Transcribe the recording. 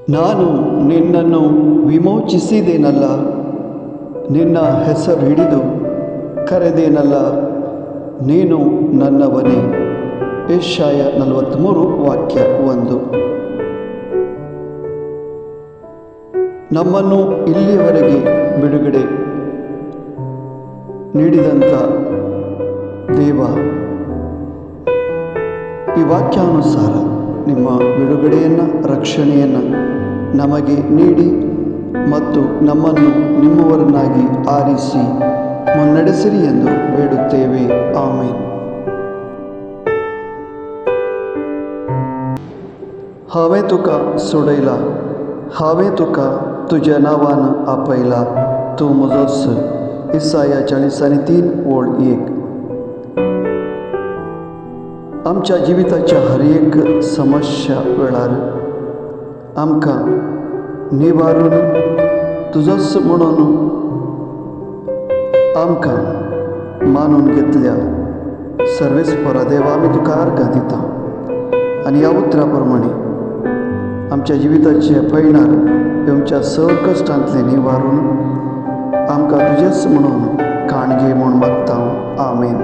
ನಾನು ನಿನ್ನನ್ನು ವಿಮೋಚಿಸಿದೇನಲ್ಲ, ನಿನ್ನ ಹೆಸರು ಹಿಡಿದು ಕರೆದೇನಲ್ಲ, ನೀನು ನನ್ನವನೇ. ಯೆಶಾಯ 43 ವಾಕ್ಯ 1. ನಮ್ಮನ್ನು ಇಲ್ಲಿಯವರೆಗೆ ಬಿಡುಗಡೆ ನೀಡಿದಂಥ ದೇವ, ಈ ವಾಕ್ಯಾನುಸಾರ ನಿಮ್ಮ ಬಿಡುಗಡೆಯನ್ನು, ರಕ್ಷಣೆಯನ್ನು ನಮಗೆ ನೀಡಿ ಮತ್ತು ನಮ್ಮನ್ನು ನಿಮ್ಮವರನ್ನಾಗಿ ಆರಿಸಿ ಮುನ್ನಡೆಸಿರಿ ಎಂದು ಬೇಡುತ್ತೇವೆ. ಆಮೆನ್. हांवें तुका सोडयला, हांवें तुका तुज्या नांवान आपयला, तूं म्हजोच. इसाया 40:3-1. आमच्या जिविताच्या हर एक समस्या वेळार आमकां निवारून तुजोच म्हणून आमकां मानून घेतल्या सर्वेस्परा देवा, आमी तुका अर्घां दिता. आनी ह्या उतरा प्रमाणे आमच्या जिविताचे पयणार आमच्या कश्टांतले निवारून आमकां तुजेच म्हणून काणगे म्हूण मागता. आमेन.